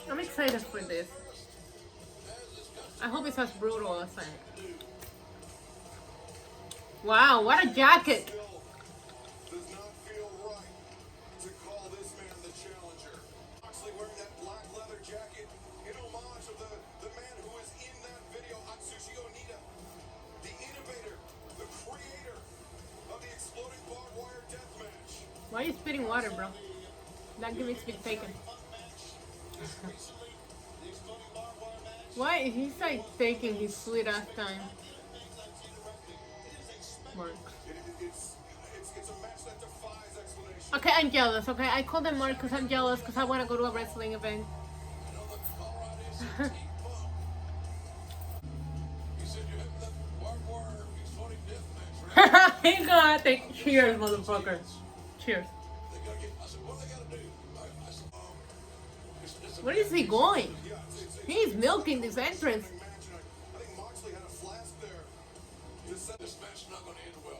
I'm excited for this. I hope it's as brutal as I. Wow, what a jacket! Why are you spitting water, bro? That gimmicks been taken. Why? He's like taking his sweet ass time. Mark. Okay, I'm jealous, okay? I call them Mark because I'm jealous because I want to go to a wrestling event. He's gonna take cheers, motherfucker. Cheers. Where is he going? He's milking this entrance.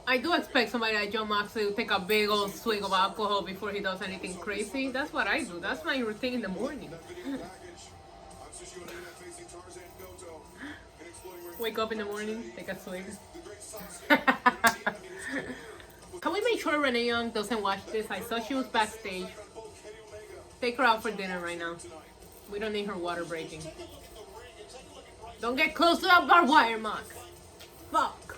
I do expect somebody like John Moxley to take a big old swig of alcohol before he does anything crazy. That's what I do. That's my routine in the morning. Wake up in the morning, take a swig. Can we make sure Renee Young doesn't watch this? I saw she was backstage. Take her out for dinner right now. We don't need her water breaking. Don't get close to that barbed wire, Max. Fuck.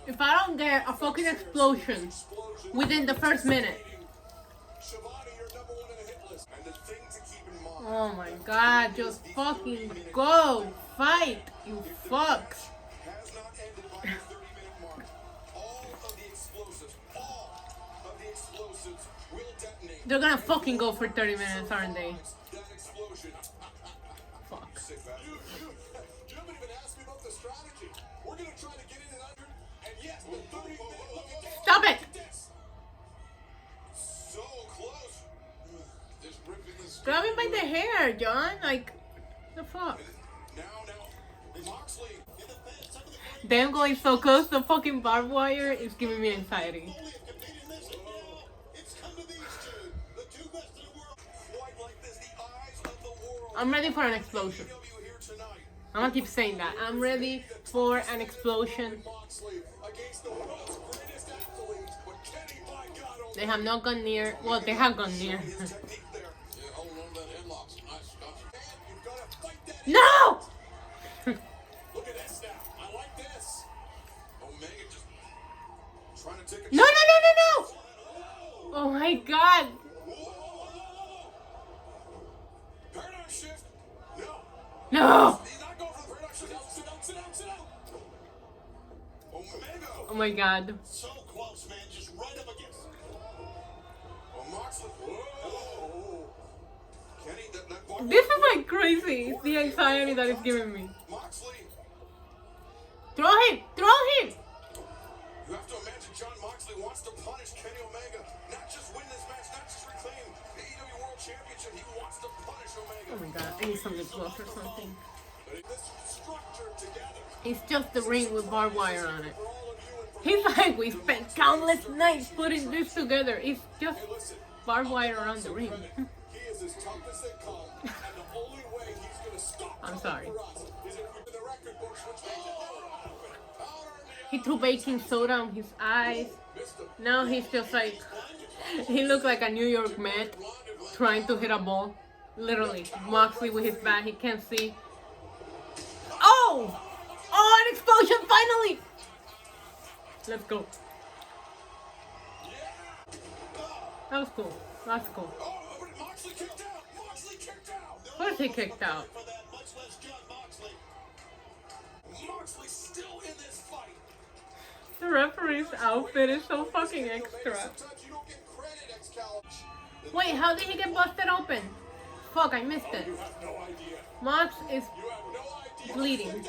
If I don't get a fucking explosion within the first minute. Oh my god, just fucking go. Fight, you fucks. They're gonna fucking go for 30 minutes, aren't they? Fuck. Stop it! Grab him by the hair, John. Like, the fuck? Them going so close to fucking barbed wire is giving me anxiety. I'm ready for an explosion. I'm gonna keep saying that. I'm ready for an explosion. They have not gone near. Well, they have gone near. No! No, no, no, no, no! Oh my god! No! Oh my god. So close, man. Just right up against. This is like crazy. It's the anxiety that it's giving me. Throw him! Throw him! You have to imagine John Moxley wants to punish Kenny Omega. Not just win this match, not just reclaim the AEW World Championship. He wants to punish Omega. Oh my god, I need some lip gloss or something. It's just the ring with barbed wire on it. He's like, we spent countless nights putting this together. It's just barbed wire around the ring. I'm sorry. He threw baking soda on his eyes. Now he's just like, he looks like a New York Met trying to hit a ball. Literally, Moxley with his bat, he can't see. Oh! Oh, an explosion, finally! Let's go. That was cool. That's cool. Of course he kicked out. The referee's outfit is so fucking extra. Wait, how did he get busted open? Fuck, I missed it. Mox is bleeding.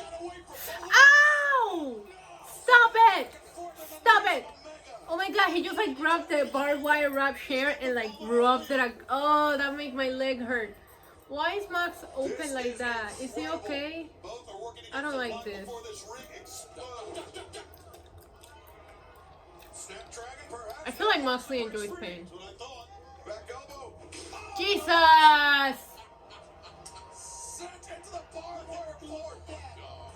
Ow! Stop it! Stop it! Oh my god, he just like grabbed the barbed wire wrap chair and like rubbed it. Oh, that made my leg hurt. Why is Mox open like that? Is he okay? I don't like this. I feel like Moxley enjoys pain. Jesus! Sent into the barbed wire floor.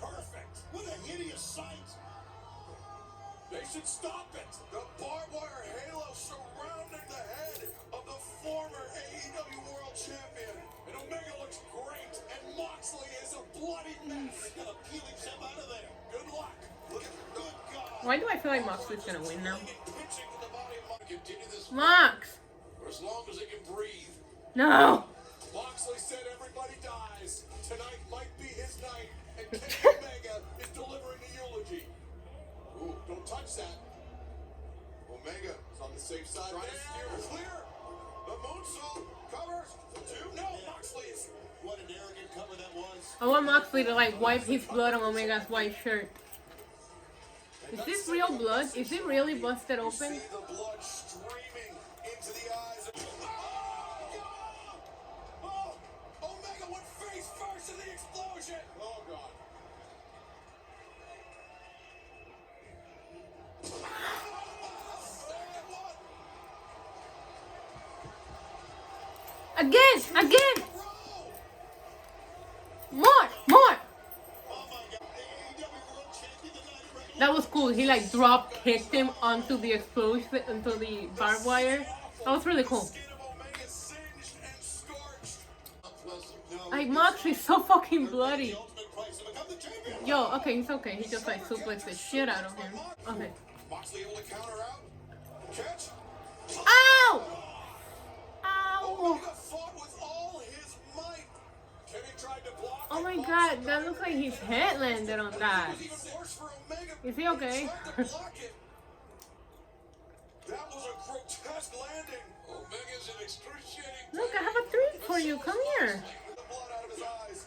Perfect. What a hideous sight. They should stop it. The barbed wire halo surrounding the head of the former AEW World Champion. And Omega looks great. And Moxley is a bloody mess. Gonna peel himself out of there. Good luck. Look at good God. Why do I feel like Moxley's gonna win now? Pitching to the body of Moxley. Continue this Mox! for as long as he can breathe. No! Moxley said everybody dies. Tonight might be his night. And Kenny Omega is delivering a eulogy. Ooh, don't touch that. Omega is on the safe side. Trying to steer clear. The moonsault covers. Two. No, Moxley is. What an arrogant cover that was. I want Moxley to like wipe his blood on Omega's white shirt. Is this real blood? Is it really busted open? See the blood streaming into the eyes of. Oh, Omega went face first in the explosion. Oh God. Again! More! That was cool. He like drop kicked him onto the explosion, onto the barbed wire. That was really cool. Like Moxley's so fucking bloody. Yo, okay, he's okay. He just like suplexed the shit out of him. Okay. Moxley able to counter out. Catch. Ow! Ow! Omega fought with all his might. Kenny tried to block. Oh my god, that looks like his head landed on that. It was even worse for Omega. Is he okay? He tried to block it. That was a grotesque landing. Omega's in excruciating. Look, I have a treat for you. Come here. The blood out of his eyes.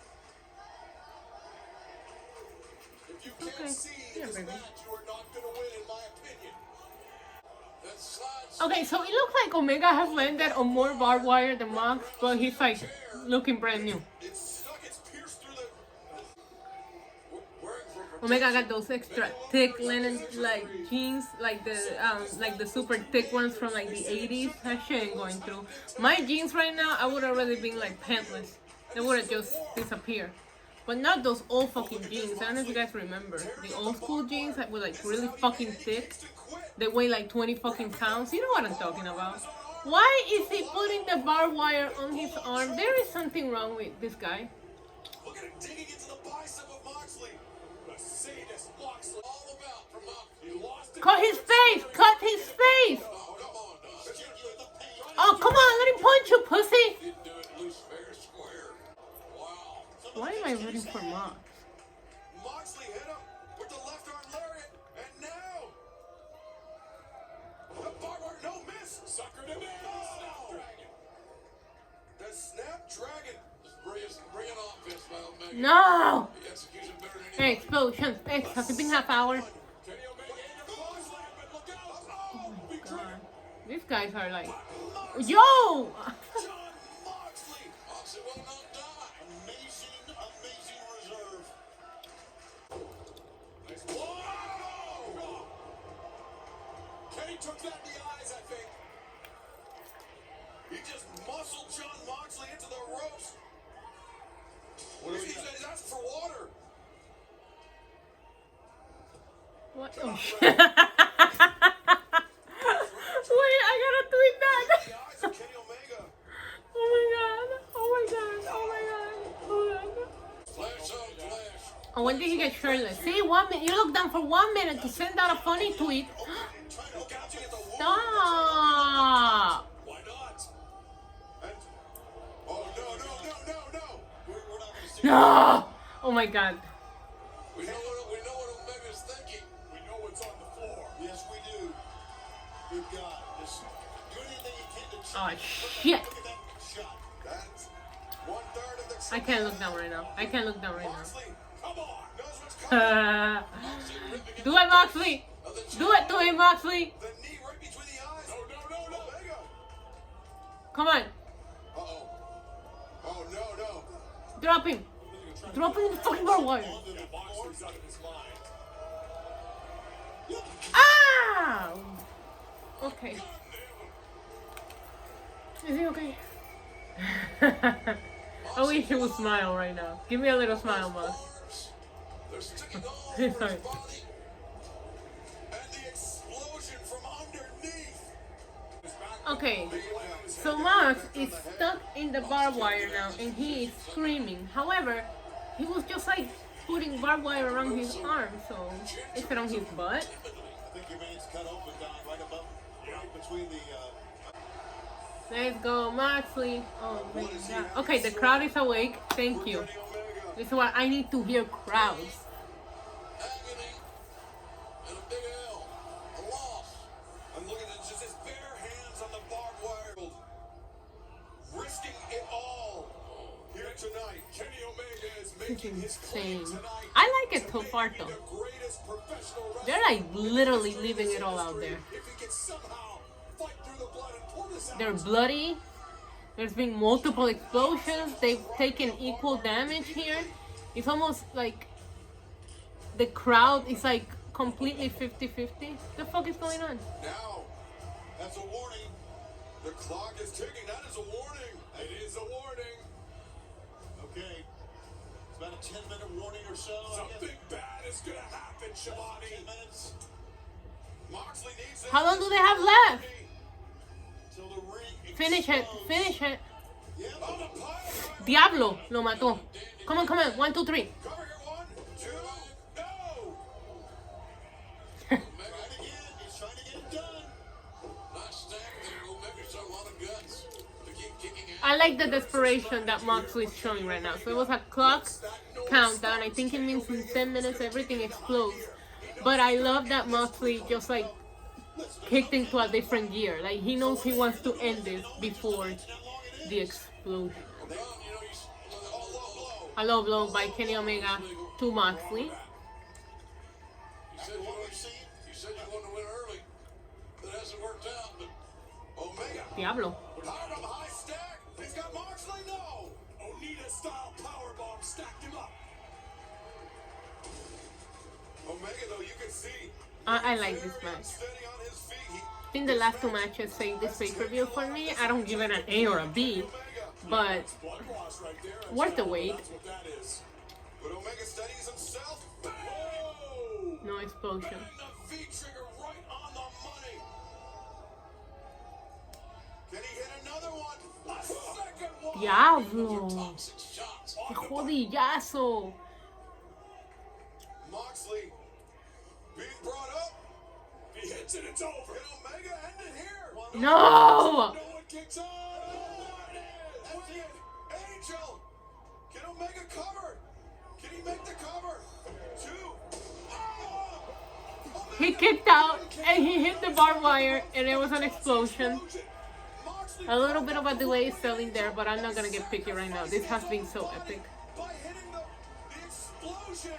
If you can't Okay. see Here, this baby. match, you are not going to win, in my opinion. That slides. Okay, so it looks like Omega has landed on more barbed wire than Mox, but he's like looking brand new. It's stuck. It's pierced through the. Omega got those extra thick linen like jeans, like the super thick ones from like the 80s. That shit ain't going through. My jeans right now, I would already been like pantless. They would have just disappeared. But not those old fucking jeans. I don't know if you guys remember. The old school jeans that were like really fucking thick. They weigh like 20 fucking pounds. You know what I'm talking about. Why is he putting the barbed wire on his arm? There is something wrong with this guy. Look at him digging into the bicep of Moxley. The sadist Moxley. All about from Moxley. He lost it. Cut his face! Cut his face! Oh, come on, dog. Oh, come on, let him punch you, pussy! Didn't do it loose, fair, square. Wow. Why am I rooting for Mox? Moxley hit him with the left arm lariat, and now the barbed wire, no miss. Sucker to miss. The Snapdragon. Bring it on, Vince, by Omega. No! The execution better than Hey, explosion. Hey, has it been half hour? Kenny Omega into Moxley, but look out. Oh, big God. trigger. These guys are like... Moxley. Yo! John Moxley. Moxley will not die. Amazing reserve. Nice. Whoa! Kenny took that in the eyes, I think. He just muscled John Moxley into the ropes. What is he? He's asked for water. What? Oh, shit. Wait, I gotta tweet that. The eyes of Kenny Omega. Oh my god. Oh my god. Oh my god. Hold on. Flash on flash. Oh, when did he get shirtless? See, 1 minute. You look down for 1 minute to send out a funny tweet. Trying to gouging at the wound. Stop. Why not? And, oh, no. We're not going to see No. Oh my god. We know what Omega's thinking. We know what's on the floor. Yes, we do. Good God. Just do anything you can to Oh, check. shit. Look at that shot. That's 1/3 of the I can't look down right now. I can't look down right now. Moxley, come on. Knows what's coming. Do it, Moxley. Do it to him, Moxley. The knee right between the eyes. No. Omega. Come on. Uh-oh. Oh, no. Drop him. Drop him in the fucking barbed wire. Moxley's out of his mind. Ah! Okay. Is he okay? I wish he would smile right now. Give me a little smile, Mox. They're sticking all Sorry. over his body. And the explosion from underneath. Okay, so Mox is stuck in the barbed wire now and he is screaming. However, he was just like putting barbed wire around his arm, so is it on his butt? I think your man's cut open, Don, right above, right between the. Let's go, Moxley. Oh my god. Okay, the crowd is awake. Thank you. This is why I need to hear crowds. Agony and a big L, a loss. I'm looking at just his bare hands on the barbed wire, risking it all here tonight. Kenny Omega is making his claim Insane. tonight. I like it so far though. The greatest professional wrestler. They're like literally leaving it all out there. If he can somehow fight through the blood and pull this out. They're bloody. There's been multiple explosions. They've taken equal damage here. It's almost like the crowd is like completely 50-50. The fuck is going on? Now, that's a warning. The clock is ticking. That is a warning. It is a warning. Okay. It's about a 10-minute warning or so. Something bad is going to happen, Shivani. 10 minutes. Moxley needs How long do they have left? Till the ring Finish it. explodes. Finish it. Yeah, on the pile driver. Diablo lo mató. Come on, come on. 1, 2, 3. Cover here. 1, 2, no. Omega again. He's trying to get it done. Nice stack there. Omega's got a lot of guts to keep kicking out. I like the desperation that Moxley is showing right now. So it was a clock countdown. I think it means in 10 minutes everything explodes. But I love that Moxley just like kicked into a different gear. Like he knows he wants to end this before the explosion. A low blow by Kenny Omega to Moxley. You said you wanted to win early. That hasn't worked out, but Omega. Diablo. Powered up high stack. He's got Moxley. No. Onita style powerbomb stacked him up. Omega, though, you can see. I like this match. Steady on his feet. I think the last two matches saved this pay-per-view for me. I don't give it an A or a B, but worth the wait. That's what that is. But Omega steadies himself. Whoa! No explosion. And the V trigger right on the money. Can he hit another one? A second one. Diablo. Toxic shots. ¡Qué jodillazo! Moxley being brought up. If he hits it, it's over. Can Omega end it here? No! No one kicks on. That's it. Angel. Can Omega cover? Can he make the cover? 2. Oh! He kicked out and he hit the barbed wire and there was an explosion. Moxley A little bit of a delay selling there, but I'm not gonna get picky right now. This has been so epic. by hitting the explosion.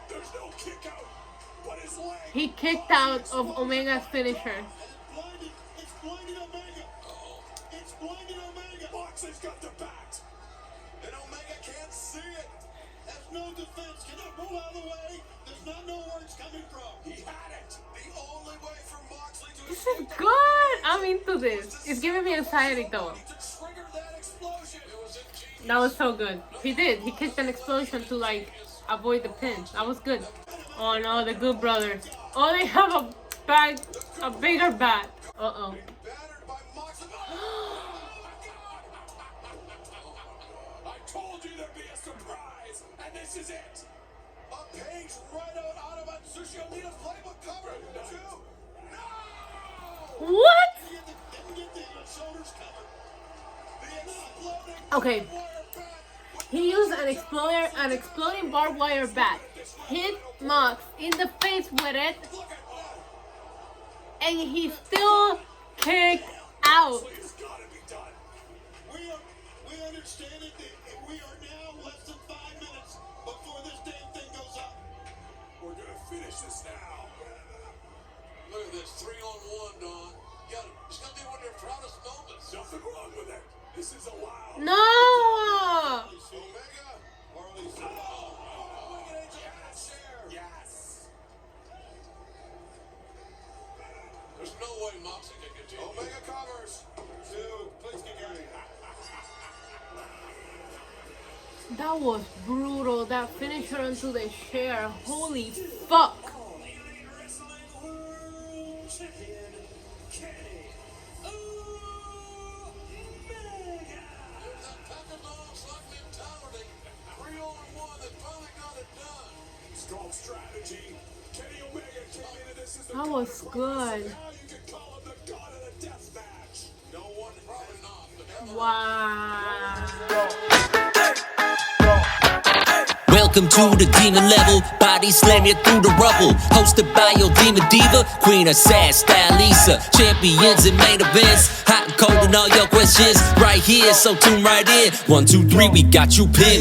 There's no kick out, but his leg. He kicked out of Omega's finisher. It's blinded Omega. It's blinded Omega. Moxley's got the bat. And Omega can't see it. Has no defense. Cannot roll out of the way. Does not know where it's coming from. He had it. The only way for Moxley to This is good! I'm into this. It's giving me anxiety though. to trigger that explosion. It was ingenious. That was so good. He did. He kicked an explosion to like avoid the pin. That was good. Oh no, the Good Brothers. Oh, they have a bigger bat. Uh-oh. Battered by Moxley. I told you there'd be a surprise, and this is it. A page right out of Atsushi Onita's playbook cover. 2. No! What? Didn't get the shoulders covered. The exploding Okay. wire bat. He used an exploding barbed wire bat. Hit Mox in the face with it, Look at that. and he still kicked out. It's gotta be done. We understand it. We are now less than 5 minutes before this damn thing goes up. We're gonna finish this now. Look at this 3-on-1, Don. It's gotta be one of your proudest moments. Nothing wrong with it. This is a wild. No! Omega, or at least Omega Angel share. Yes. There's no way Moxley can continue. Omega covers. 2. Please get going. That was brutal. That finisher onto the chair. Holy fuck. That was good. Wow. Welcome to the demon level, body slam you through the rubble. Hosted by your demon diva, queen of sad style Lisa. Champions and main events, hot and cold and all your questions right here, so tune right in. 1, 2, 3, we got you pinned.